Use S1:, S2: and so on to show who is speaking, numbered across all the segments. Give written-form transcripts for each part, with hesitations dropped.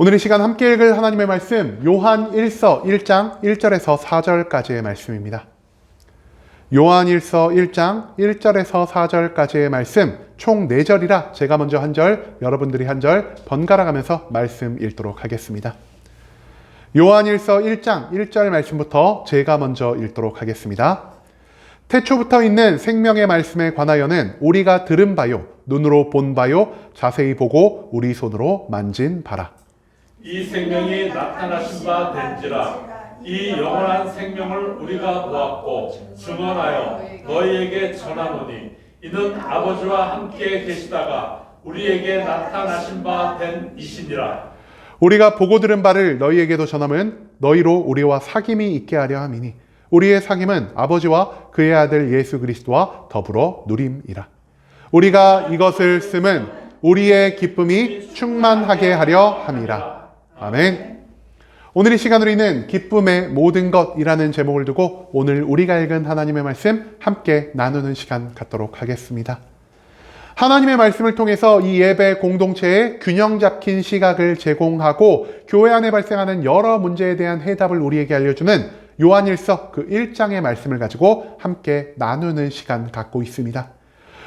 S1: 오늘 이 시간 함께 읽을 하나님의 말씀 요한 1서 1장 1절에서 4절까지의 말씀입니다. 요한 1서 1장 1절에서 4절까지의 말씀 총 4절이라 제가 먼저 한 절, 여러분들이 한 절 번갈아 가면서 말씀 읽도록 하겠습니다. 요한 1서 1장 1절 말씀부터 제가 먼저 읽도록 하겠습니다. 태초부터 있는 생명의 말씀에 관하여는 우리가 들은 바요, 눈으로 본 바요, 자세히 보고 우리 손으로 만진 바라.
S2: 이 생명이 나타나신 바 된지라. 이 영원한 생명을 우리가 보았고 증언하여 너희에게 전하노니 이는 아버지와 함께 계시다가 우리에게 나타나신 바 된 이시니라.
S1: 우리가 보고 들은 바를 너희에게도 전함은 너희로 우리와 사귐이 있게 하려 함이니 우리의 사귐은 아버지와 그의 아들 예수 그리스도와 더불어 누림이라. 우리가 이것을 쓰면 우리의 기쁨이 충만하게 하려 함이라. 아멘. 오늘 이 시간으로 있는 기쁨의 모든 것이라는 제목을 두고 오늘 우리가 읽은 하나님의 말씀 함께 나누는 시간 갖도록 하겠습니다. 하나님의 말씀을 통해서 이 예배 공동체에 균형 잡힌 시각을 제공하고 교회 안에 발생하는 여러 문제에 대한 해답을 우리에게 알려주는 요한일서 그 1장의 말씀을 가지고 함께 나누는 시간 갖고 있습니다.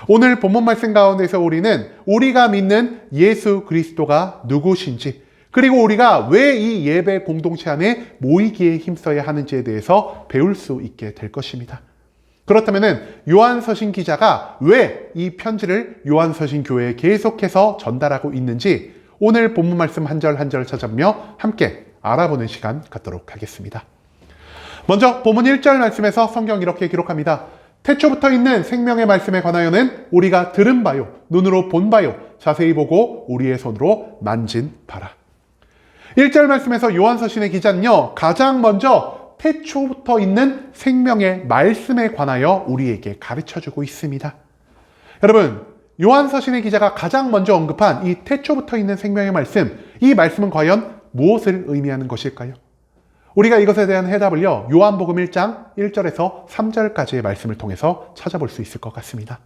S1: 오늘 본문 말씀 가운데서 우리는 우리가 믿는 예수 그리스도가 누구신지, 그리고 우리가 왜 이 예배 공동체 안에 모이기에 힘써야 하는지에 대해서 배울 수 있게 될 것입니다. 그렇다면 요한서신 기자가 왜 이 편지를 요한서신 교회에 계속해서 전달하고 있는지 오늘 본문 말씀 한 절 한 절 찾아보며 함께 알아보는 시간 갖도록 하겠습니다. 먼저 본문 1절 말씀에서 성경 이렇게 기록합니다. 태초부터 있는 생명의 말씀에 관하여는 우리가 들은 바요, 눈으로 본 바요, 자세히 보고 우리의 손으로 만진 바라. 1절 말씀에서 요한서신의 기자는요, 가장 먼저 태초부터 있는 생명의 말씀에 관하여 우리에게 가르쳐주고 있습니다. 여러분, 요한서신의 기자가 가장 먼저 언급한 이 태초부터 있는 생명의 말씀, 이 말씀은 과연 무엇을 의미하는 것일까요? 우리가 이것에 대한 해답을요, 요한복음 1장 1절에서 3절까지의 말씀을 통해서 찾아볼 수 있을 것 같습니다.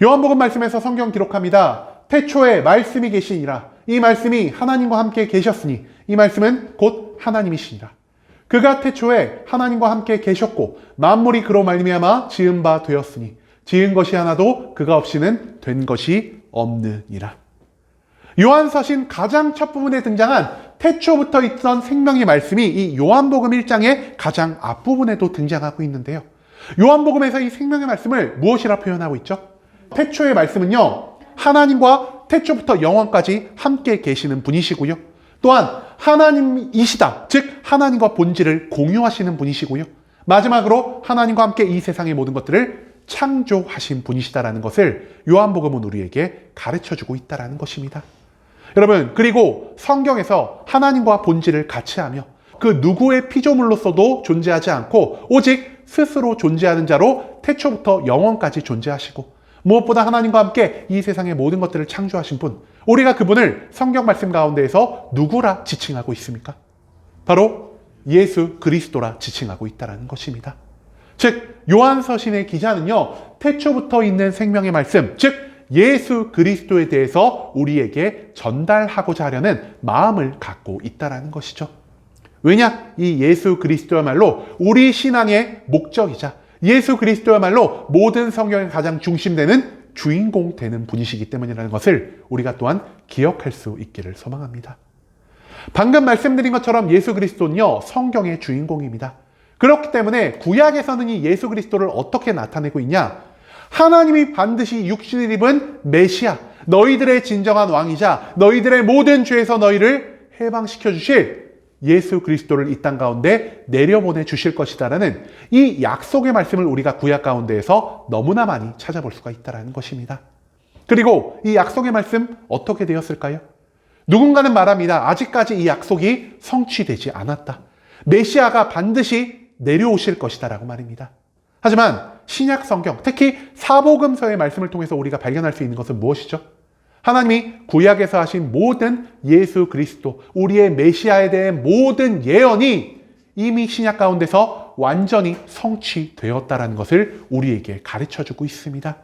S1: 요한복음 말씀에서 성경 기록합니다. 태초에 말씀이 계시니라. 이 말씀이 하나님과 함께 계셨으니 이 말씀은 곧 하나님이시니라. 그가 태초에 하나님과 함께 계셨고 만물이 그로 말미암아 지은 바 되었으니 지은 것이 하나도 그가 없이는 된 것이 없느니라. 요한서신 가장 첫 부분에 등장한 태초부터 있던 생명의 말씀이 이 요한복음 1장의 가장 앞부분에도 등장하고 있는데요. 요한복음에서 이 생명의 말씀을 무엇이라 표현하고 있죠? 태초의 말씀은요, 하나님과 태초부터 영원까지 함께 계시는 분이시고요. 또한 하나님이시다. 즉 하나님과 본질을 공유하시는 분이시고요. 마지막으로 하나님과 함께 이 세상의 모든 것들을 창조하신 분이시다라는 것을 요한복음은 우리에게 가르쳐주고 있다는 것입니다. 여러분, 그리고 성경에서 하나님과 본질을 같이 하며 그 누구의 피조물로서도 존재하지 않고 오직 스스로 존재하는 자로 태초부터 영원까지 존재하시고 무엇보다 하나님과 함께 이 세상의 모든 것들을 창조하신 분, 우리가 그분을 성경 말씀 가운데에서 누구라 지칭하고 있습니까? 바로 예수 그리스도라 지칭하고 있다는 것입니다. 즉 요한서신의 기자는요, 태초부터 있는 생명의 말씀, 즉 예수 그리스도에 대해서 우리에게 전달하고자 하려는 마음을 갖고 있다는 것이죠. 왜냐? 이 예수 그리스도야말로 우리 신앙의 목적이자 예수 그리스도야말로 모든 성경의 가장 중심되는 주인공 되는 분이시기 때문이라는 것을 우리가 또한 기억할 수 있기를 소망합니다. 방금 말씀드린 것처럼 예수 그리스도는요, 성경의 주인공입니다. 그렇기 때문에 구약에서는 이 예수 그리스도를 어떻게 나타내고 있냐? 하나님이 반드시 육신을 입은 메시아, 너희들의 진정한 왕이자 너희들의 모든 죄에서 너희를 해방시켜 주실 예수 그리스도를 이 땅 가운데 내려보내 주실 것이다라는 이 약속의 말씀을 우리가 구약 가운데에서 너무나 많이 찾아볼 수가 있다는 것입니다. 그리고 이 약속의 말씀 어떻게 되었을까요? 누군가는 말합니다. 아직까지 이 약속이 성취되지 않았다. 메시아가 반드시 내려오실 것이다라고 말입니다. 하지만 신약 성경, 특히 사복음서의 말씀을 통해서 우리가 발견할 수 있는 것은 무엇이죠? 하나님이 구약에서 하신 모든 예수 그리스도, 우리의 메시아에 대한 모든 예언이 이미 신약 가운데서 완전히 성취되었다는 것을 우리에게 가르쳐주고 있습니다.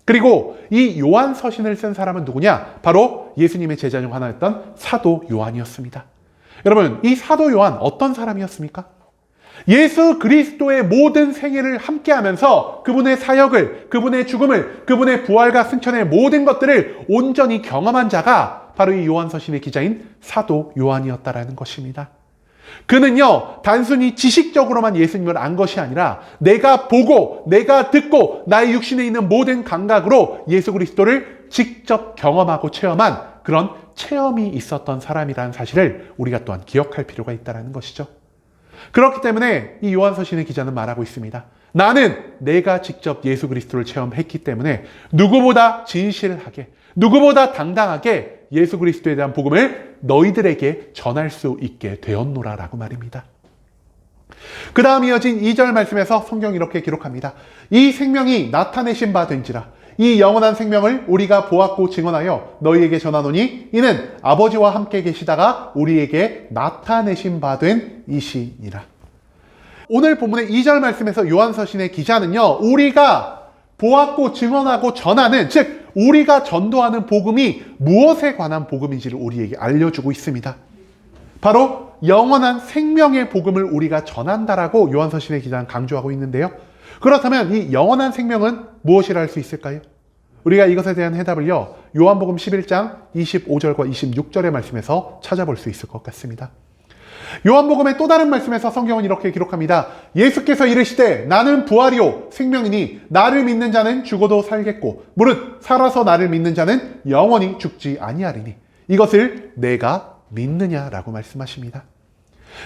S1: 그리고 이 요한 서신을 쓴 사람은 누구냐? 바로 예수님의 제자 중 하나였던 사도 요한이었습니다. 여러분, 이 사도 요한 어떤 사람이었습니까? 예수 그리스도의 모든 생애를 함께하면서 그분의 사역을, 그분의 죽음을, 그분의 부활과 승천의 모든 것들을 온전히 경험한 자가 바로 이 요한 서신의 기자인 사도 요한이었다라는 것입니다. 그는요, 단순히 지식적으로만 예수님을 안 것이 아니라 내가 보고, 내가 듣고, 나의 육신에 있는 모든 감각으로 예수 그리스도를 직접 경험하고 체험한 그런 체험이 있었던 사람이라는 사실을 우리가 또한 기억할 필요가 있다는 것이죠. 그렇기 때문에 이 요한서신의 기자는 말하고 있습니다. 나는 내가 직접 예수 그리스도를 체험했기 때문에 누구보다 진실하게, 누구보다 당당하게 예수 그리스도에 대한 복음을 너희들에게 전할 수 있게 되었노라 라고 말입니다. 그 다음 이어진 2절 말씀에서 성경이 이렇게 기록합니다. 이 생명이 나타내신 바 된지라. 이 영원한 생명을 우리가 보았고 증언하여 너희에게 전하노니 이는 아버지와 함께 계시다가 우리에게 나타내신 바 된 이시니라. 오늘 본문의 2절 말씀에서 요한서신의 기자는요, 우리가 보았고 증언하고 전하는, 즉 우리가 전도하는 복음이 무엇에 관한 복음인지를 우리에게 알려주고 있습니다. 바로 영원한 생명의 복음을 우리가 전한다라고 요한서신의 기자는 강조하고 있는데요. 그렇다면 이 영원한 생명은 무엇이라 할 수 있을까요? 우리가 이것에 대한 해답을요, 요한복음 11장 25절과 26절의 말씀에서 찾아볼 수 있을 것 같습니다. 요한복음의 또 다른 말씀에서 성경은 이렇게 기록합니다. 예수께서 이르시되 나는 부활이요 생명이니 나를 믿는 자는 죽어도 살겠고 무릇 살아서 나를 믿는 자는 영원히 죽지 아니하리니 이것을 내가 믿느냐라고 말씀하십니다.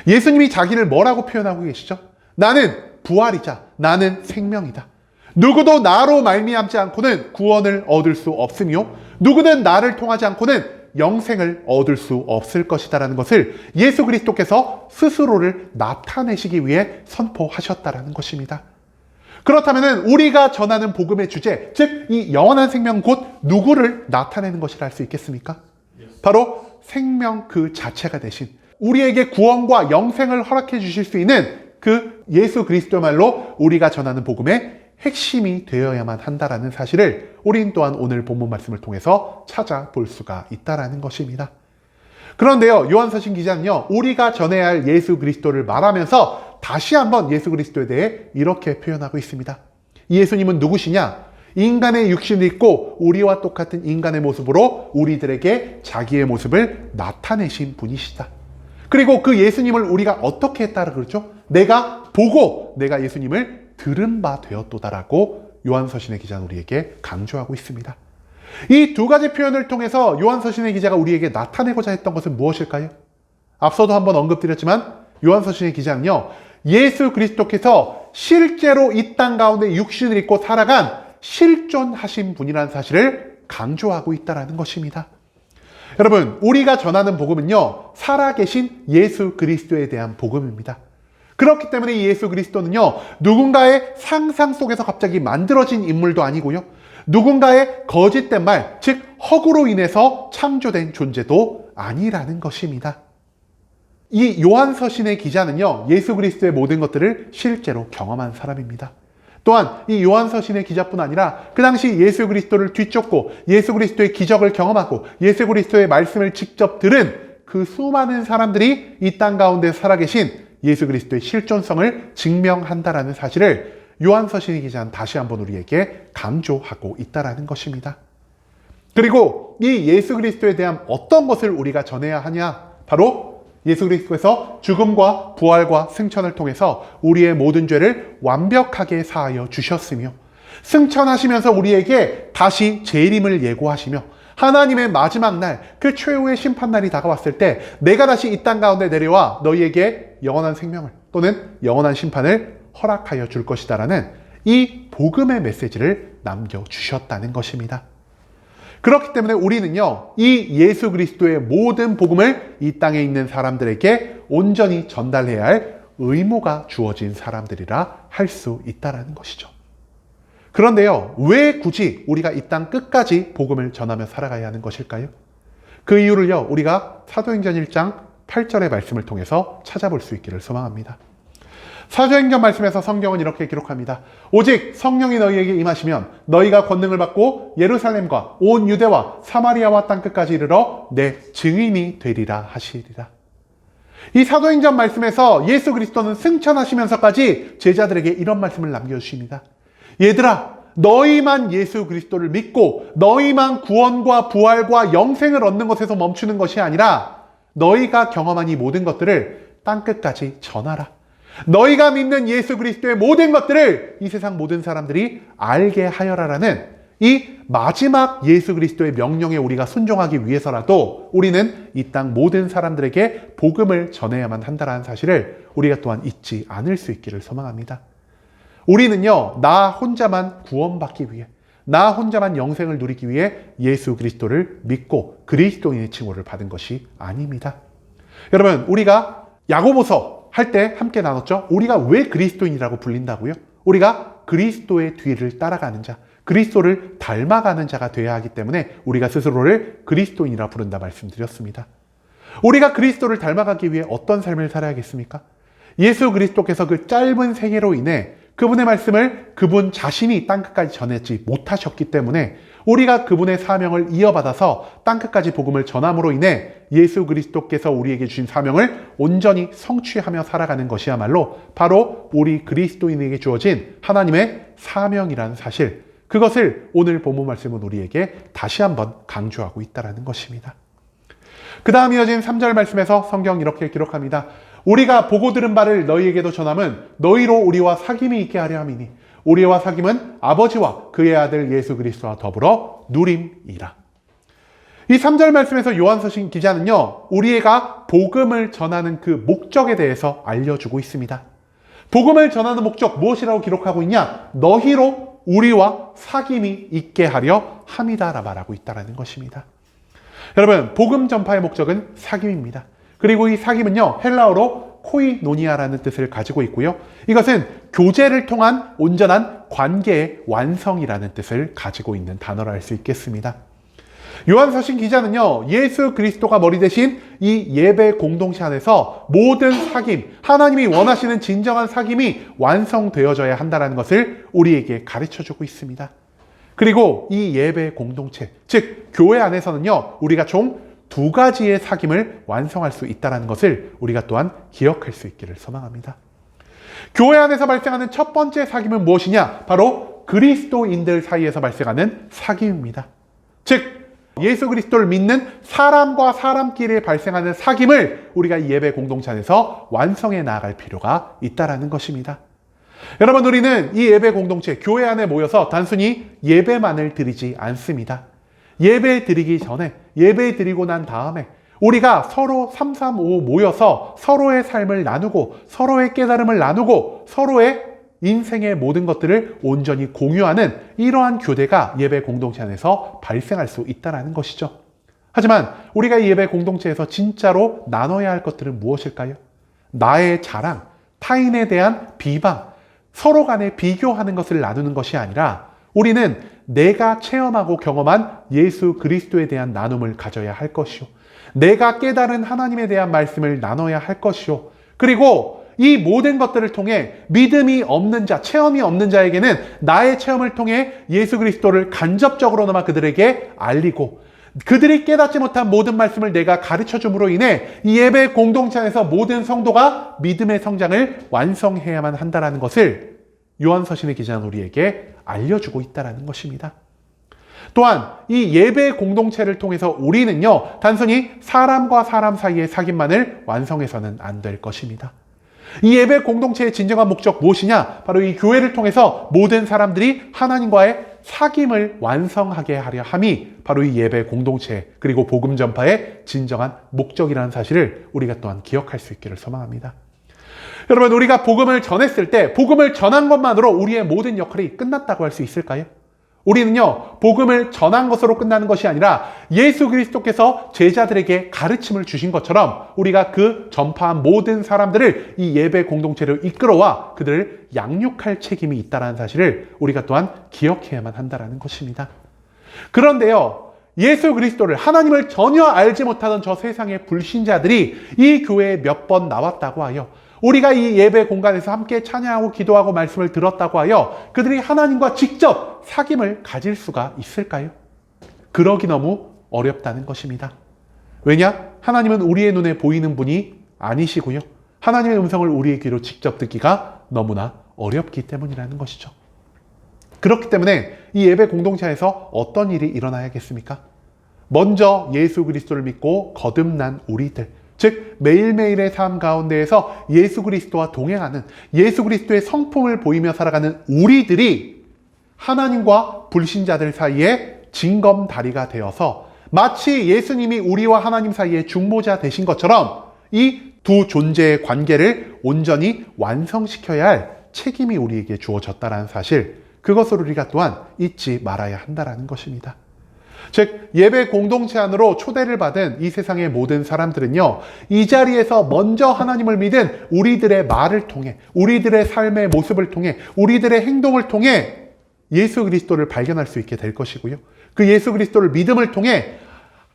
S1: 예수님이 자기를 뭐라고 표현하고 계시죠? 나는 부활이자 나는 생명이다. 누구도 나로 말미암지 않고는 구원을 얻을 수 없으며 누구든 나를 통하지 않고는 영생을 얻을 수 없을 것이다라는 것을 예수 그리스도께서 스스로를 나타내시기 위해 선포하셨다라는 것입니다. 그렇다면 우리가 전하는 복음의 주제, 즉 이 영원한 생명 곧 누구를 나타내는 것이라 할 수 있겠습니까? 바로 생명 그 자체가 되신 우리에게 구원과 영생을 허락해 주실 수 있는 그 예수 그리스도말로 우리가 전하는 복음의 핵심이 되어야만 한다라는 사실을 우린 또한 오늘 본문 말씀을 통해서 찾아볼 수가 있다라는 것입니다. 그런데요, 요한서신 기자는요, 우리가 전해야 할 예수 그리스도를 말하면서 다시 한번 예수 그리스도에 대해 이렇게 표현하고 있습니다. 예수님은 누구시냐? 인간의 육신을 입고 우리와 똑같은 인간의 모습으로 우리들에게 자기의 모습을 나타내신 분이시다. 그리고 그 예수님을 우리가 어떻게 했다라 그러죠? 내가 보고 내가 예수님을 들은 바 되었도다라고 요한서신의 기자는 우리에게 강조하고 있습니다. 이 두 가지 표현을 통해서 요한서신의 기자가 우리에게 나타내고자 했던 것은 무엇일까요? 앞서도 한번 언급드렸지만 요한서신의 기자는요, 예수 그리스도께서 실제로 이 땅 가운데 육신을 입고 살아간 실존하신 분이라는 사실을 강조하고 있다는 것입니다. 여러분, 우리가 전하는 복음은요, 살아계신 예수 그리스도에 대한 복음입니다. 그렇기 때문에 예수 그리스도는요, 누군가의 상상 속에서 갑자기 만들어진 인물도 아니고요, 누군가의 거짓된 말, 즉 허구로 인해서 창조된 존재도 아니라는 것입니다. 이 요한서신의 기자는요, 예수 그리스도의 모든 것들을 실제로 경험한 사람입니다. 또한 이 요한서신의 기자뿐 아니라 그 당시 예수 그리스도를 뒤쫓고 예수 그리스도의 기적을 경험하고 예수 그리스도의 말씀을 직접 들은 그 수많은 사람들이 이 땅 가운데 살아계신 예수 그리스도의 실존성을 증명한다라는 사실을 요한서신의 기자는 다시 한번 우리에게 강조하고 있다라는 것입니다. 그리고 이 예수 그리스도에 대한 어떤 것을 우리가 전해야 하냐? 바로 예수 그리스도께서 죽음과 부활과 승천을 통해서 우리의 모든 죄를 완벽하게 사하여 주셨으며 승천하시면서 우리에게 다시 재림을 예고하시며 하나님의 마지막 날, 그 최후의 심판날이 다가왔을 때 내가 다시 이 땅 가운데 내려와 너희에게 영원한 생명을 또는 영원한 심판을 허락하여 줄 것이다라는 이 복음의 메시지를 남겨주셨다는 것입니다. 그렇기 때문에 우리는요, 이 예수 그리스도의 모든 복음을 이 땅에 있는 사람들에게 온전히 전달해야 할 의무가 주어진 사람들이라 할 수 있다는 것이죠. 그런데요, 왜 굳이 우리가 이 땅 끝까지 복음을 전하며 살아가야 하는 것일까요? 그 이유를요, 우리가 사도행전 1장 8절의 말씀을 통해서 찾아볼 수 있기를 소망합니다. 사도행전 말씀에서 성경은 이렇게 기록합니다. 오직 성령이 너희에게 임하시면 너희가 권능을 받고 예루살렘과 온 유대와 사마리아와 땅끝까지 이르러 내 증인이 되리라 하시리라. 이 사도행전 말씀에서 예수 그리스도는 승천하시면서까지 제자들에게 이런 말씀을 남겨주십니다. 얘들아, 너희만 예수 그리스도를 믿고 너희만 구원과 부활과 영생을 얻는 것에서 멈추는 것이 아니라 너희가 경험한 이 모든 것들을 땅끝까지 전하라. 너희가 믿는 예수 그리스도의 모든 것들을 이 세상 모든 사람들이 알게 하여라라는 이 마지막 예수 그리스도의 명령에 우리가 순종하기 위해서라도 우리는 이 땅 모든 사람들에게 복음을 전해야만 한다는 사실을 우리가 또한 잊지 않을 수 있기를 소망합니다. 우리는요, 나 혼자만 구원받기 위해, 나 혼자만 영생을 누리기 위해 예수 그리스도를 믿고 그리스도인의 칭호를 받은 것이 아닙니다. 여러분, 우리가 야고보서 할 때 함께 나눴죠? 우리가 왜 그리스도인이라고 불린다고요? 우리가 그리스도의 뒤를 따라가는 자, 그리스도를 닮아가는 자가 되어야 하기 때문에 우리가 스스로를 그리스도인이라 부른다 말씀드렸습니다. 우리가 그리스도를 닮아가기 위해 어떤 삶을 살아야겠습니까? 예수 그리스도께서 그 짧은 생애로 인해 그분의 말씀을 그분 자신이 땅끝까지 전했지 못하셨기 때문에 우리가 그분의 사명을 이어받아서 땅끝까지 복음을 전함으로 인해 예수 그리스도께서 우리에게 주신 사명을 온전히 성취하며 살아가는 것이야말로 바로 우리 그리스도인에게 주어진 하나님의 사명이라는 사실, 그것을 오늘 본문 말씀은 우리에게 다시 한번 강조하고 있다는 것입니다. 그 다음 이어진 3절 말씀에서 성경 이렇게 기록합니다. 우리가 보고 들은 바를 너희에게도 전함은 너희로 우리와 사귐이 있게 하려 함이니 우리와 사귐은 아버지와 그의 아들 예수 그리스도와 더불어 누림이라. 이 3절 말씀에서 요한서신 기자는요, 우리가 복음을 전하는 그 목적에 대해서 알려주고 있습니다. 복음을 전하는 목적 무엇이라고 기록하고 있냐? 너희로 우리와 사귐이 있게 하려 함이다라 말하고 있다는 것입니다. 여러분, 복음 전파의 목적은 사귐입니다. 그리고 이 사귐은요, 헬라어로 코이노니아라는 뜻을 가지고 있고요. 이것은 교제를 통한 온전한 관계의 완성이라는 뜻을 가지고 있는 단어라 할 수 있겠습니다. 요한서신 기자는요, 예수 그리스도가 머리 대신 이 예배 공동체 안에서 모든 사귐, 하나님이 원하시는 진정한 사귐이 완성되어져야 한다는 것을 우리에게 가르쳐주고 있습니다. 그리고 이 예배 공동체, 즉 교회 안에서는요, 우리가 총 2가지의 사귐을 완성할 수 있다는 것을 우리가 또한 기억할 수 있기를 소망합니다. 교회 안에서 발생하는 첫 번째 사귐은 무엇이냐? 바로 그리스도인들 사이에서 발생하는 사귐입니다. 즉 예수 그리스도를 믿는 사람과 사람끼리 발생하는 사귐을 우리가 이 예배 공동체 안에서 완성해 나아갈 필요가 있다는 것입니다. 여러분, 우리는 이 예배 공동체, 교회 안에 모여서 단순히 예배만을 드리지 않습니다. 예배 드리기 전에, 예배 드리고 난 다음에 우리가 서로 335 모여서 서로의 삶을 나누고 서로의 깨달음을 나누고 서로의 인생의 모든 것들을 온전히 공유하는 이러한 교대가 예배 공동체 안에서 발생할 수 있다는 것이죠. 하지만 우리가 이 예배 공동체에서 진짜로 나눠야 할 것들은 무엇일까요? 나의 자랑, 타인에 대한 비방, 서로 간에 비교하는 것을 나누는 것이 아니라 우리는 내가 체험하고 경험한 예수 그리스도에 대한 나눔을 가져야 할 것이요, 내가 깨달은 하나님에 대한 말씀을 나눠야 할 것이요, 그리고 이 모든 것들을 통해 믿음이 없는 자, 체험이 없는 자에게는 나의 체험을 통해 예수 그리스도를 간접적으로나마 그들에게 알리고 그들이 깨닫지 못한 모든 말씀을 내가 가르쳐줌으로 인해 이 예배 공동체 안에서 모든 성도가 믿음의 성장을 완성해야만 한다는 것을 요한서신의 기자는 우리에게 알려주고 있다는 것입니다. 또한 이 예배 공동체를 통해서 우리는요, 단순히 사람과 사람 사이의 사귐만을 완성해서는 안 될 것입니다. 이 예배 공동체의 진정한 목적 무엇이냐? 바로 이 교회를 통해서 모든 사람들이 하나님과의 사귐을 완성하게 하려 함이 바로 이 예배 공동체 그리고 복음 전파의 진정한 목적이라는 사실을 우리가 또한 기억할 수 있기를 소망합니다. 여러분, 우리가 복음을 전했을 때 복음을 전한 것만으로 우리의 모든 역할이 끝났다고 할 수 있을까요? 우리는요, 복음을 전한 것으로 끝나는 것이 아니라 예수 그리스도께서 제자들에게 가르침을 주신 것처럼 우리가 그 전파한 모든 사람들을 이 예배 공동체를 이끌어와 그들을 양육할 책임이 있다는 사실을 우리가 또한 기억해야만 한다는 것입니다. 그런데요, 예수 그리스도를, 하나님을 전혀 알지 못하던 저 세상의 불신자들이 이 교회에 몇 번 나왔다고 하여 우리가 이 예배 공간에서 함께 찬양하고 기도하고 말씀을 들었다고 하여 그들이 하나님과 직접 사귐을 가질 수가 있을까요? 그러기 너무 어렵다는 것입니다. 왜냐? 하나님은 우리의 눈에 보이는 분이 아니시고요. 하나님의 음성을 우리의 귀로 직접 듣기가 너무나 어렵기 때문이라는 것이죠. 그렇기 때문에 이 예배 공동체에서 어떤 일이 일어나야겠습니까? 먼저 예수 그리스도를 믿고 거듭난 우리들, 즉 매일매일의 삶 가운데에서 예수 그리스도와 동행하는, 예수 그리스도의 성품을 보이며 살아가는 우리들이 하나님과 불신자들 사이에 징검다리가 되어서 마치 예수님이 우리와 하나님 사이의 중보자 되신 것처럼 이 두 존재의 관계를 온전히 완성시켜야 할 책임이 우리에게 주어졌다는 사실, 그것을 우리가 또한 잊지 말아야 한다는 것입니다. 즉 예배 공동체 안으로 초대를 받은 이 세상의 모든 사람들은요, 이 자리에서 먼저 하나님을 믿은 우리들의 말을 통해, 우리들의 삶의 모습을 통해, 우리들의 행동을 통해 예수 그리스도를 발견할 수 있게 될 것이고요, 그 예수 그리스도를 믿음을 통해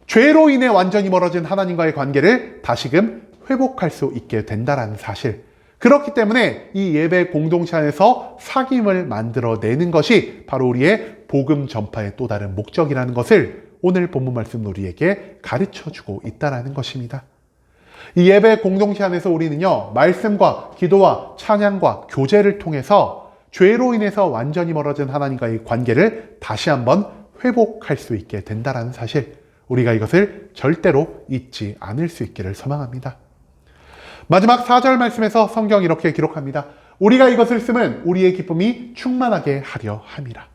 S1: 죄로 인해 완전히 멀어진 하나님과의 관계를 다시금 회복할 수 있게 된다는 사실, 그렇기 때문에 이 예배 공동체 안에서 사귐을 만들어내는 것이 바로 우리의 복음 전파의 또 다른 목적이라는 것을 오늘 본문 말씀 우리에게 가르쳐주고 있다는 것입니다. 이 예배 공동체 안에서 우리는요, 말씀과 기도와 찬양과 교제를 통해서 죄로 인해서 완전히 멀어진 하나님과의 관계를 다시 한번 회복할 수 있게 된다는 사실, 우리가 이것을 절대로 잊지 않을 수 있기를 소망합니다. 마지막 4절 말씀에서 성경이 이렇게 기록합니다. 우리가 이것을 쓰면 우리의 기쁨이 충만하게 하려 함이라.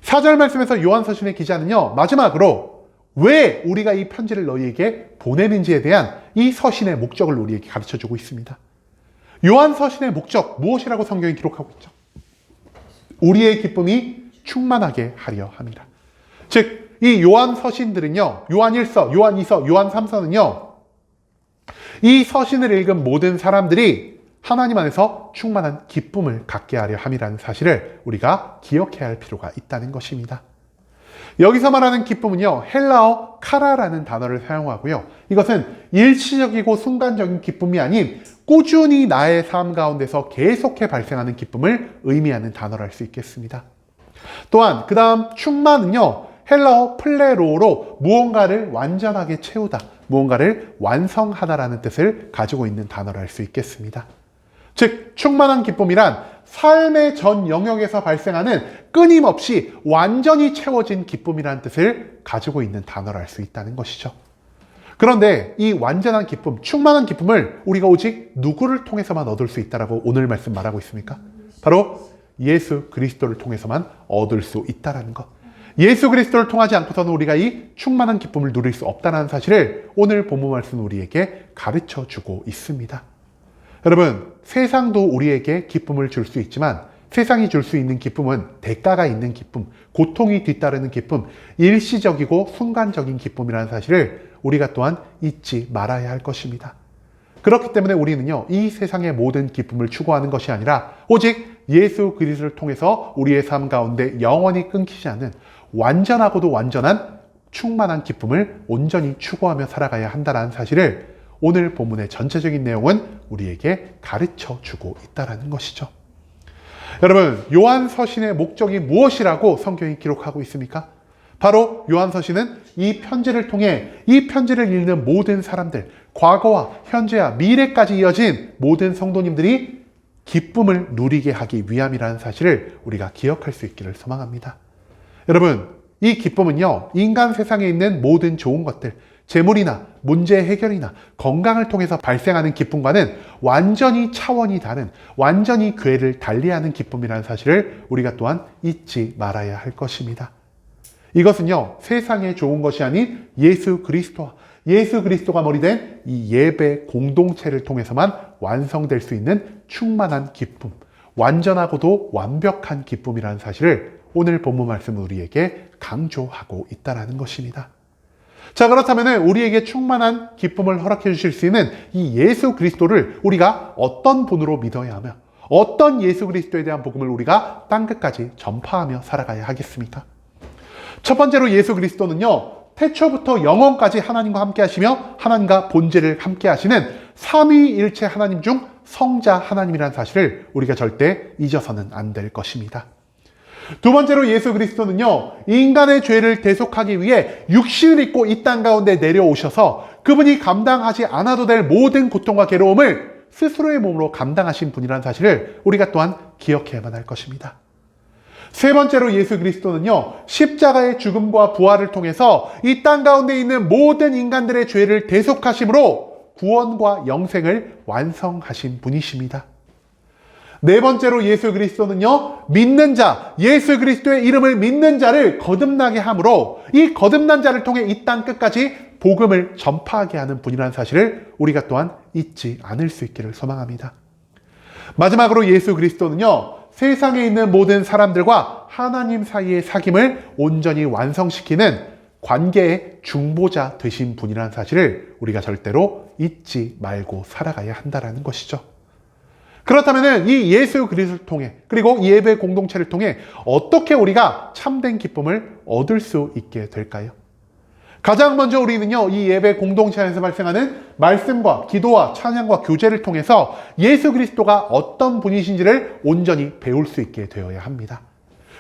S1: 4절 말씀에서 요한서신의 기자는요, 마지막으로 왜 우리가 이 편지를 너희에게 보내는지에 대한 이 서신의 목적을 우리에게 가르쳐주고 있습니다. 요한서신의 목적, 무엇이라고 성경이 기록하고 있죠? 우리의 기쁨이 충만하게 하려 함이라. 즉, 이 요한서신들은요, 요한 1서, 요한 2서, 요한 3서는요, 이 서신을 읽은 모든 사람들이 하나님 안에서 충만한 기쁨을 갖게 하려 함이라는 사실을 우리가 기억해야 할 필요가 있다는 것입니다. 여기서 말하는 기쁨은요, 헬라어 카라라는 단어를 사용하고요, 이것은 일시적이고 순간적인 기쁨이 아닌 꾸준히 나의 삶 가운데서 계속해 발생하는 기쁨을 의미하는 단어를 할 수 있겠습니다. 또한 그 다음 충만은요, 헬라어 플레로로 무언가를 완전하게 채우다, 무언가를 완성하다라는 뜻을 가지고 있는 단어를 할 수 있겠습니다. 즉, 충만한 기쁨이란 삶의 전 영역에서 발생하는 끊임없이 완전히 채워진 기쁨이라는 뜻을 가지고 있는 단어를 할 수 있다는 것이죠. 그런데 이 완전한 기쁨, 충만한 기쁨을 우리가 오직 누구를 통해서만 얻을 수 있다라고 오늘 말씀 말하고 있습니까? 바로 예수 그리스도를 통해서만 얻을 수 있다는 것. 예수 그리스도를 통하지 않고서는 우리가 이 충만한 기쁨을 누릴 수 없다는 사실을 오늘 본문 말씀은 우리에게 가르쳐주고 있습니다. 여러분, 세상도 우리에게 기쁨을 줄 수 있지만 세상이 줄 수 있는 기쁨은 대가가 있는 기쁨, 고통이 뒤따르는 기쁨, 일시적이고 순간적인 기쁨이라는 사실을 우리가 또한 잊지 말아야 할 것입니다. 그렇기 때문에 우리는요, 이 세상의 모든 기쁨을 추구하는 것이 아니라 오직 예수 그리스도를 통해서 우리의 삶 가운데 영원히 끊기지 않는 완전하고도 완전한 충만한 기쁨을 온전히 추구하며 살아가야 한다는 사실을 오늘 본문의 전체적인 내용은 우리에게 가르쳐주고 있다는 것이죠. 여러분, 요한서신의 목적이 무엇이라고 성경이 기록하고 있습니까? 바로 요한서신은 이 편지를 통해 이 편지를 읽는 모든 사람들, 과거와 현재와 미래까지 이어진 모든 성도님들이 기쁨을 누리게 하기 위함이라는 사실을 우리가 기억할 수 있기를 소망합니다. 여러분, 이 기쁨은요, 인간 세상에 있는 모든 좋은 것들, 재물이나 문제 해결이나 건강을 통해서 발생하는 기쁨과는 완전히 차원이 다른, 완전히 궤를 달리하는 기쁨이라는 사실을 우리가 또한 잊지 말아야 할 것입니다. 이것은요, 세상에 좋은 것이 아닌 예수 그리스도와 예수 그리스도가 머리 된 이 예배 공동체를 통해서만 완성될 수 있는 충만한 기쁨, 완전하고도 완벽한 기쁨이라는 사실을 오늘 본문 말씀은 우리에게 강조하고 있다는 것입니다. 자, 그렇다면 우리에게 충만한 기쁨을 허락해 주실 수 있는 이 예수 그리스도를 우리가 어떤 분으로 믿어야 하며 어떤 예수 그리스도에 대한 복음을 우리가 땅끝까지 전파하며 살아가야 하겠습니까? 첫 번째로 예수 그리스도는요, 태초부터 영원까지 하나님과 함께 하시며 하나님과 본질을 함께 하시는 삼위일체 하나님 중 성자 하나님이라는 사실을 우리가 절대 잊어서는 안 될 것입니다. 두 번째로 예수 그리스도는요, 인간의 죄를 대속하기 위해 육신을 입고 이 땅 가운데 내려오셔서 그분이 감당하지 않아도 될 모든 고통과 괴로움을 스스로의 몸으로 감당하신 분이라는 사실을 우리가 또한 기억해야만 할 것입니다. 세 번째로 예수 그리스도는요, 십자가의 죽음과 부활을 통해서 이 땅 가운데 있는 모든 인간들의 죄를 대속하심으로 구원과 영생을 완성하신 분이십니다. 네 번째로 예수 그리스도는요, 믿는 자, 예수 그리스도의 이름을 믿는 자를 거듭나게 함으로 이 거듭난 자를 통해 이 땅 끝까지 복음을 전파하게 하는 분이라는 사실을 우리가 또한 잊지 않을 수 있기를 소망합니다. 마지막으로 예수 그리스도는요, 세상에 있는 모든 사람들과 하나님 사이의 사귐을 온전히 완성시키는 관계의 중보자 되신 분이라는 사실을 우리가 절대로 잊지 말고 살아가야 한다는 것이죠. 그렇다면 이 예수 그리스도를 통해, 그리고 이 예배 공동체를 통해 어떻게 우리가 참된 기쁨을 얻을 수 있게 될까요? 가장 먼저 우리는요, 이 예배 공동체 안에서 발생하는 말씀과 기도와 찬양과 교제를 통해서 예수 그리스도가 어떤 분이신지를 온전히 배울 수 있게 되어야 합니다.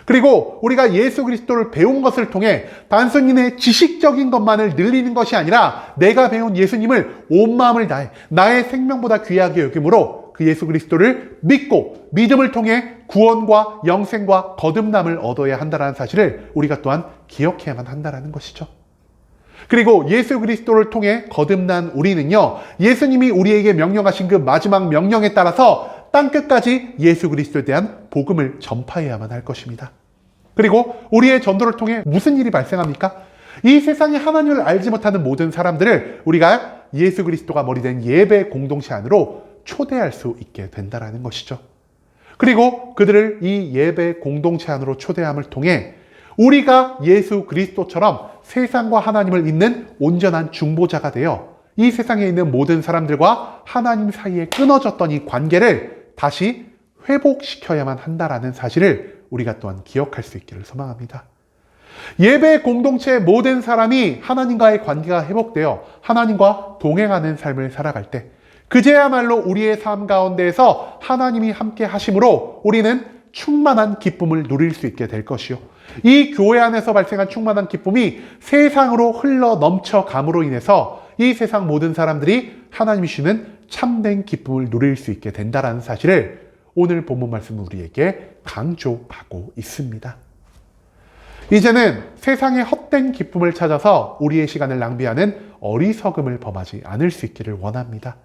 S1: 그리고 우리가 예수 그리스도를 배운 것을 통해 단순히 내 지식적인 것만을 늘리는 것이 아니라 내가 배운 예수님을 온 마음을 다해 나의 생명보다 귀하게 여김으로 그 예수 그리스도를 믿고 믿음을 통해 구원과 영생과 거듭남을 얻어야 한다는 사실을 우리가 또한 기억해야만 한다는 것이죠. 그리고 예수 그리스도를 통해 거듭난 우리는요, 예수님이 우리에게 명령하신 그 마지막 명령에 따라서 땅끝까지 예수 그리스도에 대한 복음을 전파해야만 할 것입니다. 그리고 우리의 전도를 통해 무슨 일이 발생합니까? 이 세상에 하나님을 알지 못하는 모든 사람들을 우리가 예수 그리스도가 머리된 예배 공동체 안으로 초대할 수 있게 된다는 것이죠. 그리고 그들을 이 예배 공동체 안으로 초대함을 통해 우리가 예수 그리스도처럼 세상과 하나님을 잇는 온전한 중보자가 되어 이 세상에 있는 모든 사람들과 하나님 사이에 끊어졌던 이 관계를 다시 회복시켜야만 한다는 사실을 우리가 또한 기억할 수 있기를 소망합니다. 예배 공동체의 모든 사람이 하나님과의 관계가 회복되어 하나님과 동행하는 삶을 살아갈 때 그제야말로 우리의 삶 가운데에서 하나님이 함께 하심으로 우리는 충만한 기쁨을 누릴 수 있게 될 것이요, 이 교회 안에서 발생한 충만한 기쁨이 세상으로 흘러 넘쳐감으로 인해서 이 세상 모든 사람들이 하나님이 주시는 참된 기쁨을 누릴 수 있게 된다는 사실을 오늘 본문 말씀은 우리에게 강조하고 있습니다. 이제는 세상의 헛된 기쁨을 찾아서 우리의 시간을 낭비하는 어리석음을 범하지 않을 수 있기를 원합니다.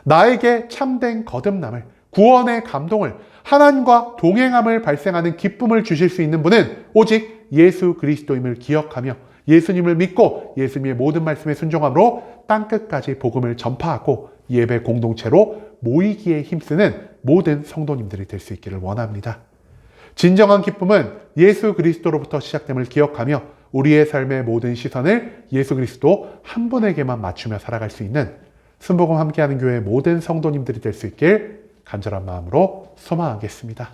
S1: 나에게 참된 거듭남을, 구원의 감동을, 하나님과 동행함을 발생하는 기쁨을 주실 수 있는 분은 오직 예수 그리스도임을 기억하며 예수님을 믿고 예수님의 모든 말씀에 순종함으로 땅끝까지 복음을 전파하고 예배 공동체로 모이기에 힘쓰는 모든 성도님들이 될 수 있기를 원합니다. 진정한 기쁨은 예수 그리스도로부터 시작됨을 기억하며 우리의 삶의 모든 시선을 예수 그리스도 한 분에게만 맞추며 살아갈 수 있는 순복음 함께하는 교회의 모든 성도님들이 될 수 있길 간절한 마음으로 소망하겠습니다.